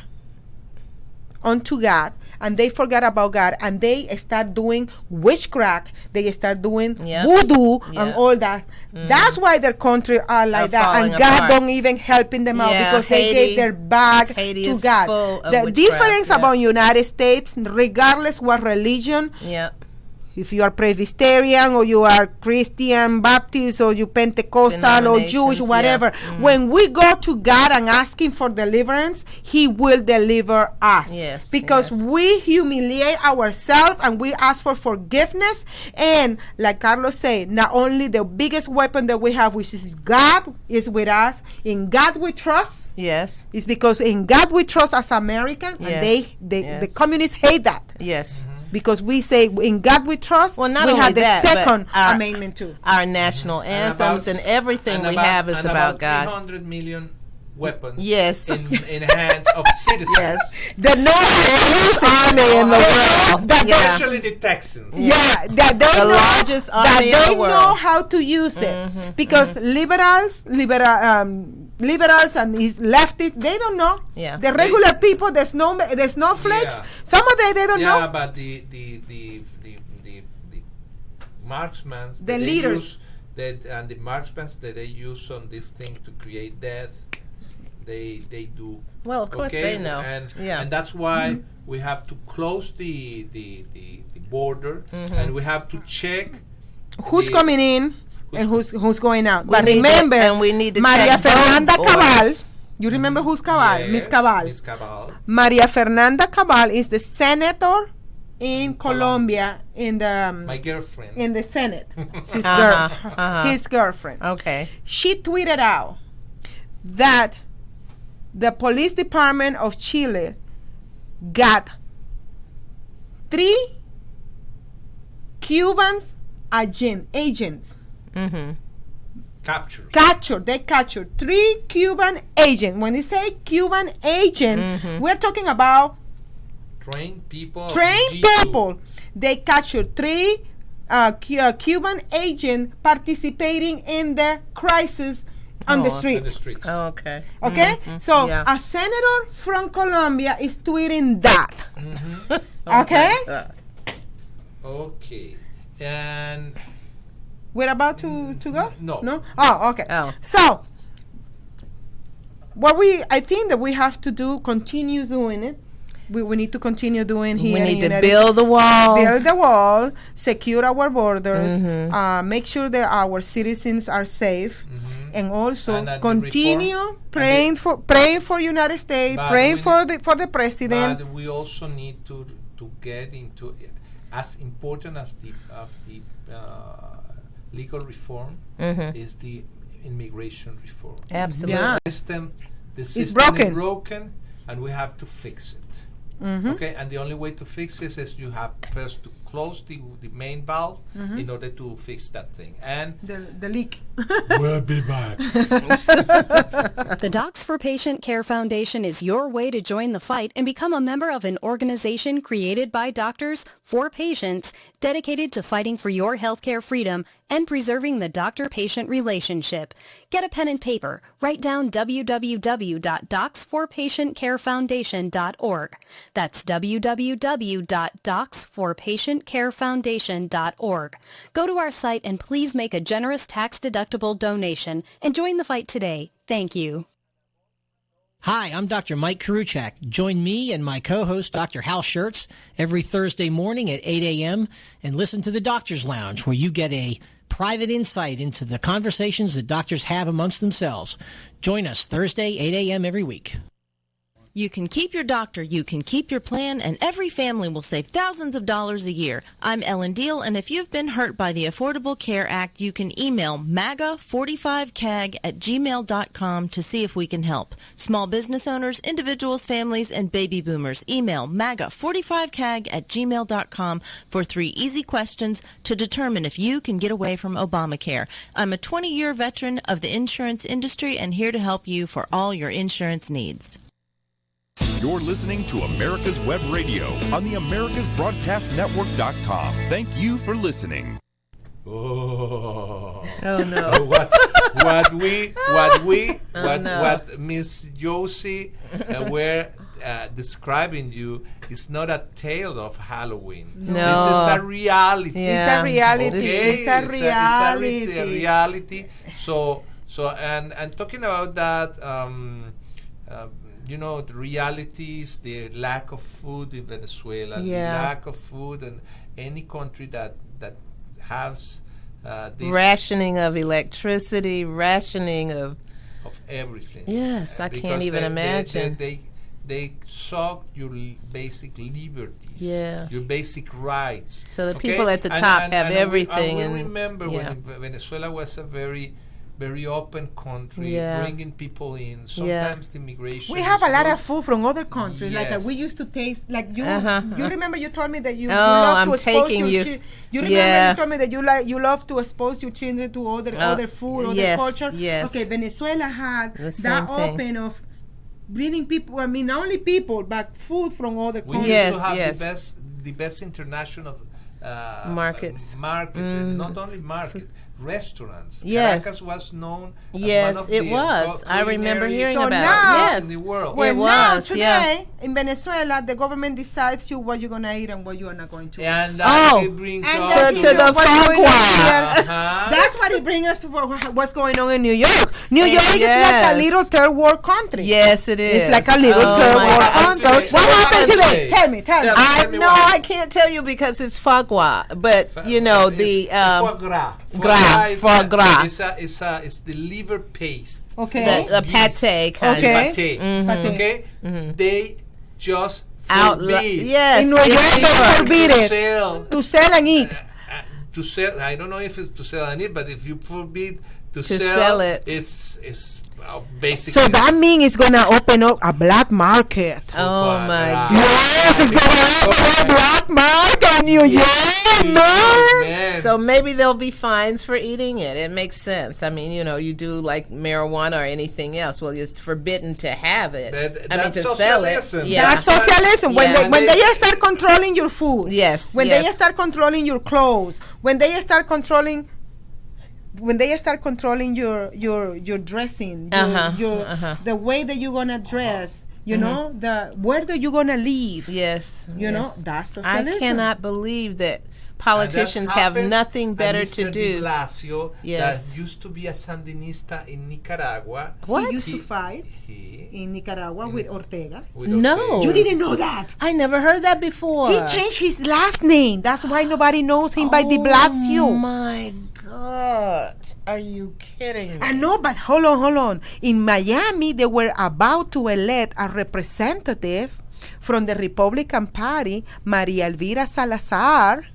unto God, and they forgot about God, and they start doing witchcraft. They start doing voodoo and all that. That's why their country are like that, and God don't even helping them out because they gave their back Haiti to is God. full of The witchcraft, difference about United States, regardless what religion, if you are Presbyterian or you are Christian, Baptist, or you Pentecostal or Jewish, whatever, when we go to God and ask Him for deliverance, He will deliver us. Yes. Because we humiliate ourselves and we ask for forgiveness. And like Carlos said, not only the biggest weapon that we have, which is God, is with us. In God we trust. Yes. It's because in God we trust as Americans, and the communists hate that. Yes. Because we say in God we trust. Well, not we only have the that, second but amendment too. Our national anthems and everything we have is about God. 300 million weapons yes. in hands of citizens. Yes. The largest army in the world. Especially the Texans. Yeah, that they the know, largest army that in they the world. know how to use it. Because liberals and these leftists, they don't know. Yeah. The regular people, there's no flex. Some of them they don't know. Yeah, but the marksmen, the leaders, and the marksmen that they use on this thing to create death, they do. Well, of course they know, and that's why we have to close the border, and we have to check who's coming in and who's going out. But we remember, need to Maria check Fernanda both Cabal. borders. You remember who's Cabal? Yes, Miss Cabal. Miss Cabal. Maria Fernanda Cabal is the senator in Colombia in the my girlfriend in the Senate. His his girlfriend. Okay. She tweeted out that the police department of Chile got 3 Cubans agents. Captured. They captured 3 Cuban agents. When they say Cuban agent, we're talking about trained people. They captured 3 Cuban agents participating in the crisis on the street. Oh, okay. Okay? So a senator from Colombia is tweeting that. Okay? Okay. And we're about to go? No. Oh, okay. So I think that we have to continue doing it. We need to continue doing here. We need to build the wall. Secure our borders, make sure that our citizens are safe, and also continue praying for United States, praying for the president. But we also need to get into as important as the legal reform is the immigration reform. Absolutely. Yeah. The system broken. is broken, and we have to fix it. Okay, and the only way to fix this is you have first to close the main valve in order to fix that thing. And The leak. we'll be back. The Docs for Patient Care Foundation is your way to join the fight and become a member of an organization created by doctors for patients dedicated to fighting for your healthcare freedom and preserving the doctor-patient relationship. Get a pen and paper. Write down www.docsforpatientcarefoundation.org. That's www.docsforpatientcarefoundation.org. Go to our site and please make a generous tax-deductible donation and join the fight today. Thank you. Hi, I'm Dr. Mike Karuchak. Join me and my co-host, Dr. Hal Schertz, every Thursday morning at 8 a.m. and listen to the Doctor's Lounge, where you get a private insight into the conversations that doctors have amongst themselves. Join us Thursday, 8 a.m. every week. You can keep your doctor, you can keep your plan, and every family will save thousands of dollars a year. I'm Ellen Deal, and if you've been hurt by the Affordable Care Act, you can email MAGA45CAG@gmail.com to see if we can help. Small business owners, individuals, families, and baby boomers, email MAGA45CAG@gmail.com for 3 easy questions to determine if you can get away from Obamacare. I'm a 20-year veteran of the insurance industry and here to help you for all your insurance needs. You're listening to America's Web Radio on the AmericasBroadcastNetwork.com. Thank you for listening. Oh no! What Miss Johsie were describing you is not a tale of Halloween. No. This is a reality. Yeah. It's a reality. Okay? It's a reality. It's a reality. So and talking about that. You know, the realities, the lack of food in Venezuela, the lack of food in any country that has this rationing of electricity, rationing of everything. Yes, I can't even imagine. They suck your basic liberties, Yeah. your basic rights. So the people at the top have everything. And we remember when Venezuela was a very open country, bringing people in. Sometimes the immigration. We have a lot of food from other countries. Yes. Like we used to taste. Like you, you remember you told me that you Oh, love I'm to expose taking your you. You remember you told me that you love to expose your children to other food, other culture. Yes. Okay, Venezuela had The same that thing. open of bringing people. I mean, not only people, but food from other We countries. used to have the best international markets. Not only market. Restaurants. Yes. Caracas was known as Yes, one of it the was. I remember hearing So about now- it. Yes. in the world. Well, It now was, today in Venezuela, the government decides what you're gonna eat and what you are not going to eat. And that Oh. it brings And up that to gives the you what's going on Fagua. here. Uh-huh. That's what it brings us to what's going on in New York. New York is like a Yes. little third world country. Yes, it is. It's like a little Oh third my world God. country. Okay. What happened Okay. today? Tell me. Tell me. I can't tell you because it's Fagua, but you know the foie gras. foie gras. It's the liver paste. Okay. the pate kind. Okay. Pate. Pate. Okay. They just Out. forbid Yes. In New York, it's they York. forbid to it sell. to sell and eat. To sell, I don't know if it's to sell and eat, but if you forbid to sell it. it's basically. So that means it's gonna open up a black market. Oh my God. Yes, it's gonna open up a black market in New York, man. So maybe there'll be fines for eating it. It makes sense. I mean, you know, you do like marijuana or anything else. Well, it's forbidden to have it. That's to sell it. socialism. Yeah. That's socialism. Yeah. When they start controlling your food. Yes. When yes. they start controlling your clothes. When they start controlling your dressing, the way that you're gonna dress, you know, where that you're gonna live. Yes. You know, yes. that's socialism. I cannot believe that politicians have nothing better to do. De Blasio, Yes. that used to be a Sandinista in Nicaragua. What? He used to fight in Nicaragua with Ortega. No. You didn't know that. I never heard that before. He changed his last name. That's why nobody knows him by De Blasio. Oh my God. Are you kidding me? I know, but hold on. In Miami, they were about to elect a representative from the Republican Party, Maria Elvira Salazar,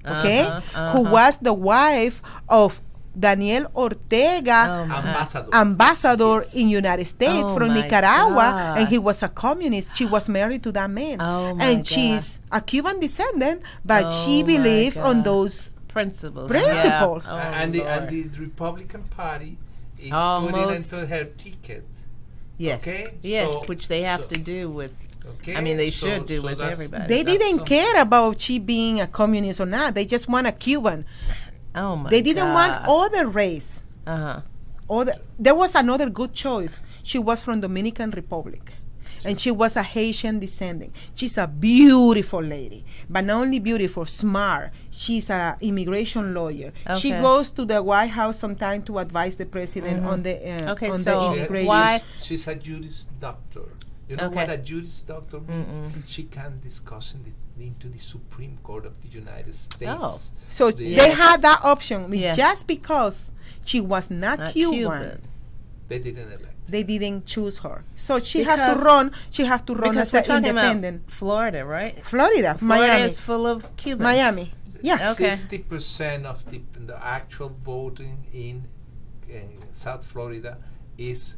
okay, who was the wife of Daniel Ortega, ambassador in United States from Nicaragua, and he was a communist. She was married to that man, and she's a Cuban descendant, but she believed on those principles. Yeah. And the Republican Party is putting into her ticket. Yes, okay? yes, which they have to do with. Okay. I mean, they should do with everybody. They didn't care about she being a communist or not. They just want a Cuban. Oh my! They didn't want other race. There was another good choice. She was from Dominican Republic, and she was a Haitian descendant. She's a beautiful lady, but not only beautiful, smart. She's an immigration lawyer. Okay. She goes to the White House sometimes to advise the president on the the immigration. Why? She's a Juris Doctor. You know what a Juris Doctor means? She can discuss into the Supreme Court of the United States. So they had that option. Just because she was not Cuban, they didn't elect. They didn't choose her. So she has to run. She has to run as an independent. About Florida, right? Florida Miami is full of Cubans. Miami. Yeah. 60% of the actual voting in South Florida is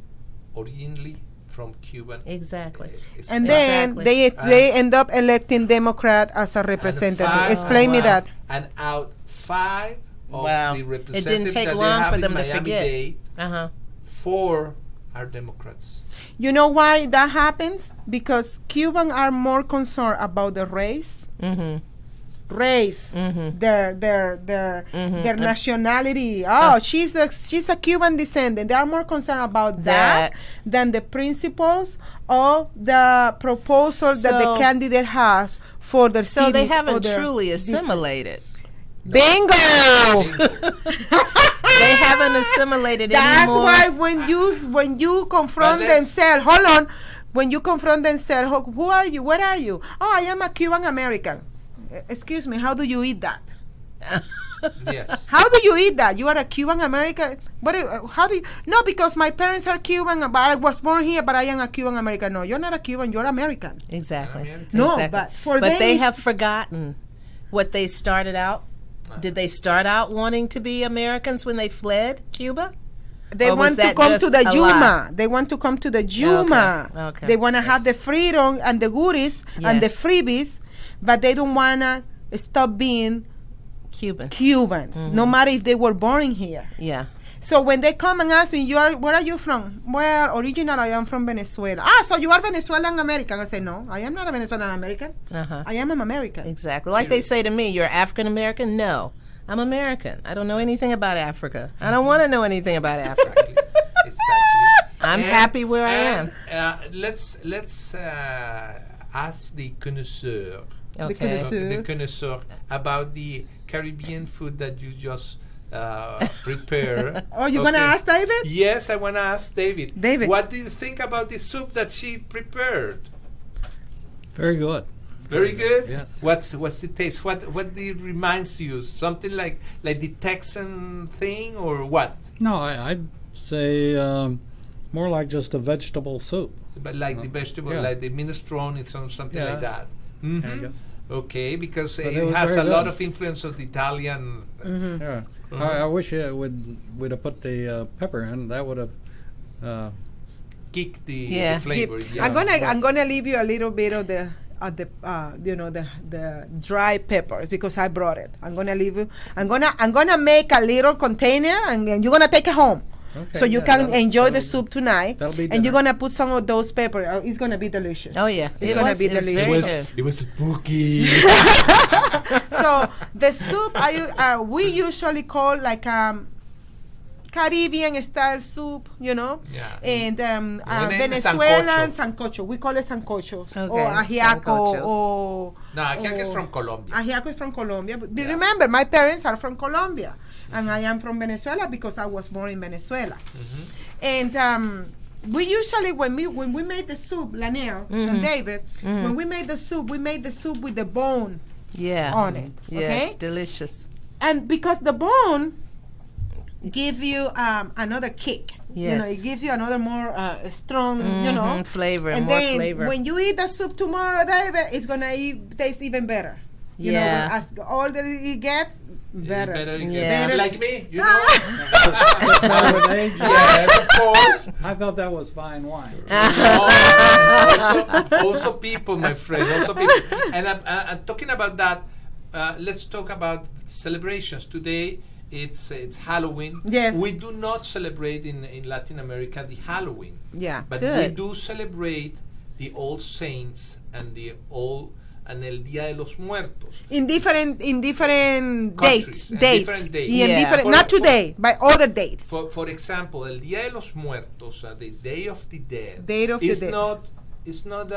originally from Cuban. Exactly. And then they end up electing Democrat as a representative. Explain me that. And out 5 of the representatives it didn't take long for them to forget. 4 are Democrats. You know why that happens? Because Cubans are more concerned about the race. Their nationality. She's a Cuban descendant. They are more concerned about that than the principles of the proposal that the candidate has for the so they haven't truly assimilated. Bingo. They haven't assimilated That's anymore. why when you confront themselves, hold on, when you confront themselves, who are you? Where are you? Oh, I am a Cuban American. Excuse me, how do you eat that? Yes. How do you eat that? You are a Cuban American? How do you? No, because my parents are Cuban, but I was born here, but I am a Cuban American. No, you're not a Cuban, you're American. Exactly. No, exactly. But they have forgotten what they started out. Did they start out wanting to be Americans when they fled Cuba? They want to come to the Yuma. They want to come to the Yuma. Okay. They want to have the freedom and the goodies and the freebies, but they don't want to stop being Cubans, no matter if they were born here. Yeah. So when they come and ask me, where are you from? Well, originally I am from Venezuela. So you are Venezuelan American? I say, no, I am not a Venezuelan American. I am an American. Exactly. Like they say to me, you're African American? No, I'm American. I don't know anything about Africa. I don't want to know anything about Africa. Exactly. I'm happy where I am. Let's ask the connoisseur. Okay. The connoisseur about the Caribbean food that you just prepare. Oh, you're gonna ask David? Yes, I wanna ask David. David, what do you think about the soup that she prepared? Very good. Very good. Yes. What's the taste? What it reminds you? Something like the Texan thing or what? No, I'd say more like just a vegetable soup. But like the vegetable, like the minestrone, it's something like that. I guess. Okay, because it has a lot of influence of the Italian. Yeah. I wish it would have put the pepper in. That would have kicked the flavor. Yes. I'm gonna leave you a little bit of the dry pepper because I brought it. I'm gonna leave you. I'm gonna make a little container and you're gonna take it home. Okay, so you can enjoy the soup tonight, and you're gonna put some of those pepper. It's gonna be delicious. Oh yeah, it's gonna be delicious. It was spooky. So the soup, we usually call like Caribbean style soup, and Venezuelan sancocho. We call it sancocho or ajiaco ajiaco is from Colombia. Ajiaco is from Colombia. But remember, my parents are from Colombia. And I am from Venezuela because I was born in Venezuela. And we usually, when we made the soup, Lanelle and David, when we made the soup with the bone on it. Yes, delicious. And because the bone give you another kick. Yes. It gives you another more strong, flavor. And more then flavor. when you eat the soup tomorrow, David, it's going to taste even better. As older it gets, Better. Yeah. Like me, you know. Yes, of course. I thought that was fine wine. Also people, my friend. Also people. And I'm talking about that. Let's talk about celebrations. Today, it's Halloween. Yes. We do not celebrate in Latin America the Halloween. Yeah. But Good. we do celebrate the All Saints and el Día de los Muertos. In different Countries, dates. and Dates. different dates. Yeah. Yeah. Not today, but other dates. For example, el Día de los Muertos, the Day of the Dead, Date of the is Dead. it's not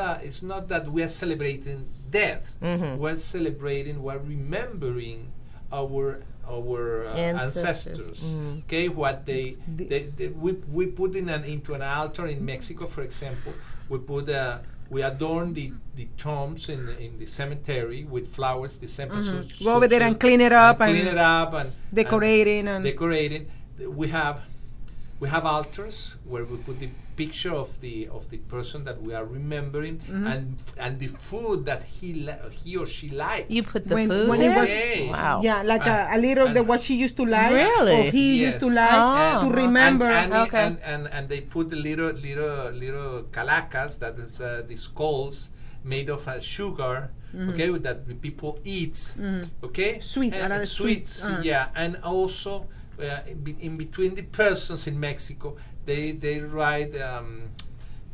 that we are celebrating death. We're remembering our ancestors. Okay, what we put into an altar in Mexico, for example. We adorn the tombs in the cemetery with flowers. December. Go over there and clean it up and decorating and decorating. We have altars where we put the picture of the person that we are remembering and the food that he or she liked. You put the When food it there? was- Wow. yeah, like a little of what she used to like. Really? Or he used to like to remember. And they put the little calacas, that is the skulls made of sugar, okay, that the people eat, okay, Sweet, a lot of sweets, yeah, and also in between the persons in Mexico, they write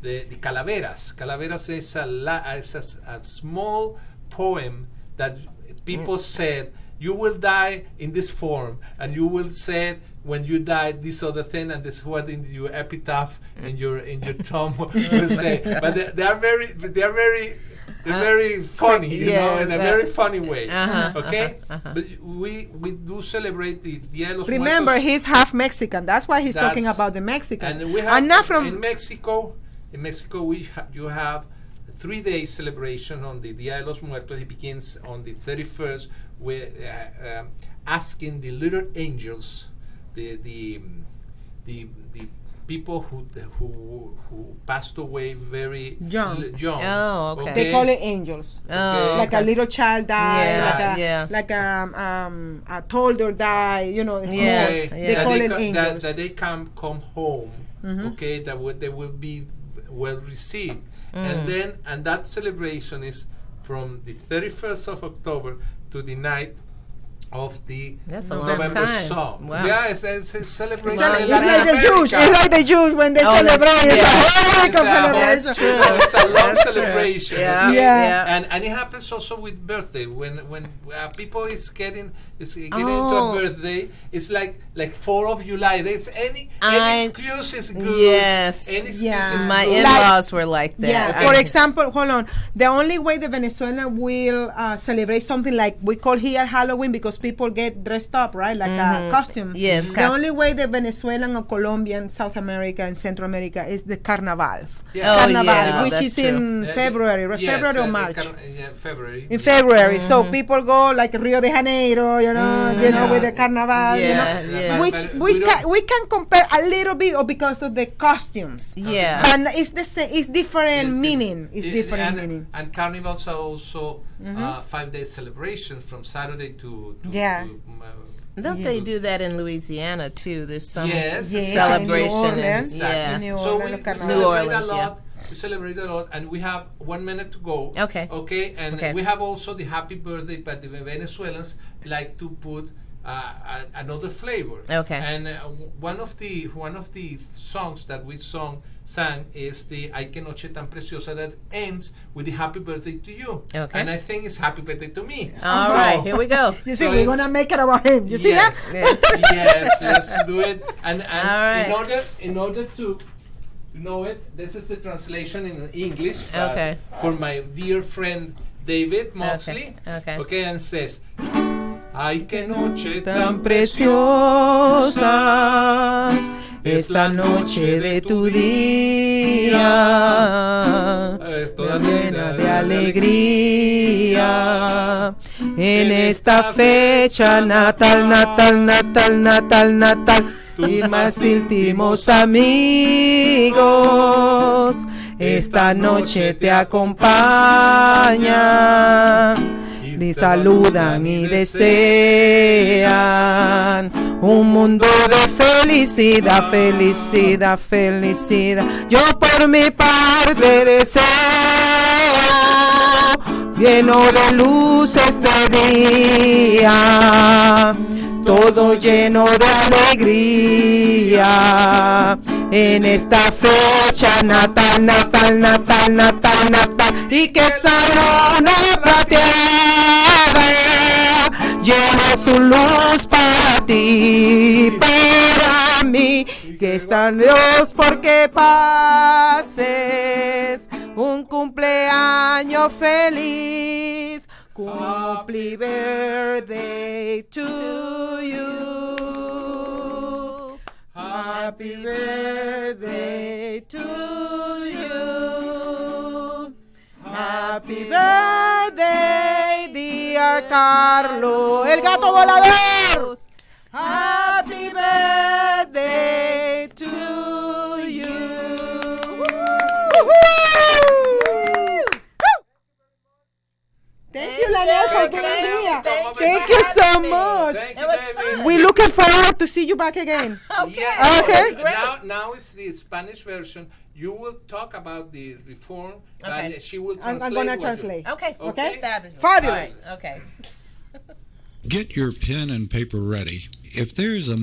the calaveras. Calaveras is a small poem that people said, you will die in this form, and you will say when you die this other thing, and this is what in your epitaph in your tomb will say. But they are very funny, you know, in a very funny way. Okay, but we do celebrate the Dia de los Remember, Muertos. he's half Mexican. That's why he's talking about the Mexican. And we have not from in Mexico. In Mexico, you have 3 days celebration on the Dia de los Muertos. It begins on the 31st with asking the little angels, the people who passed away very Young. Oh, okay. They call it angels. Oh, Like a little child died, Yeah, like a toddler died. You know, it's Yeah, more. yeah. They that call they it co- angels. that they come home. Okay, they will be well received, and that celebration is from the 31st of October to the night of the That's a long November time. song. Wow. Yeah, it's a celebration. It's in like Latin the Jews. America. It's like the Jews when they Oh, celebrate. It's yeah. a whole week of It's a whole- celebration. That's true. It's a long That's true. celebration. Yeah. Okay? Yeah. And it happens also with birthday. When people is getting into Oh. a birthday, it's like 4th of July. There's any excuse is good. Yes. Any excuse Yeah. is My good. in-laws were like that. Yeah. For example, hold on. The only way the Venezuela will celebrate something like we call here Halloween, because people get dressed up, right, like a costume. Yes, The costume. only way the Venezuelan or Colombian, South America, and Central America is the carnavals. Yeah. Oh, Carnaval, yeah, which that's is in true. February, Yes, February or March. February. In February, so people go like Rio de Janeiro, you know, with the carnaval, Yeah, you know, yeah. which But we can compare a little bit, or because of the costumes. Yeah. But it's the same. It's different meaning. It's different meaning. And carnivals are also 5-day celebrations from Saturday to Yeah. Don't they do that in Louisiana too? There's some Yes. Yeah, celebration. in New Orleans. Yeah. In New So we Orleans, carnaval. celebrate Orleans, a yeah. lot. We celebrate a lot, and we have 1 minute to go. Okay. Okay, and Okay. we have also the happy birthday, but the Venezuelans like to put another flavor. Okay. And one of the songs that we sang is the Ay que noche tan preciosa, that ends with the happy birthday to you. Okay. And I think it's happy birthday to me. All right, here we go. You see, So we're it's- gonna make it about him. You see that? Yes. Yes, let's do it. And All right. in order to know it, this is the translation in English. Okay. For my dear friend David Moxley. Okay. Okay, and says, Ay, que noche Tan preciosa es la noche de tu día, toda llena de alegría. En esta fecha natal, natal, natal, natal, natal, tus más íntimos amigos esta noche te acompañan. me saludan y desean un mundo de felicidad, felicidad, felicidad. Yo por mi parte deseo lleno de luz este día, todo lleno de alegría. En esta fecha natal, natal, natal, natal, natal, y que esta luna plateada llene su luz para ti, para mí, que está en Dios porque pases un cumpleaños feliz. Happy birthday to you. Happy birthday to you. Happy birthday, dear Carlos, el gato volador. Happy birthday to you. Thank you, Lanel, for being here. Thank you so much. It was fun. We're looking forward to see you back again. Okay. Okay. Now it's the Spanish version. You will talk about the reform, and she will translate. I'm going to translate. Okay. Okay. Fabulous. Fabulous. All right. Okay. Get your pen and paper ready. If there's a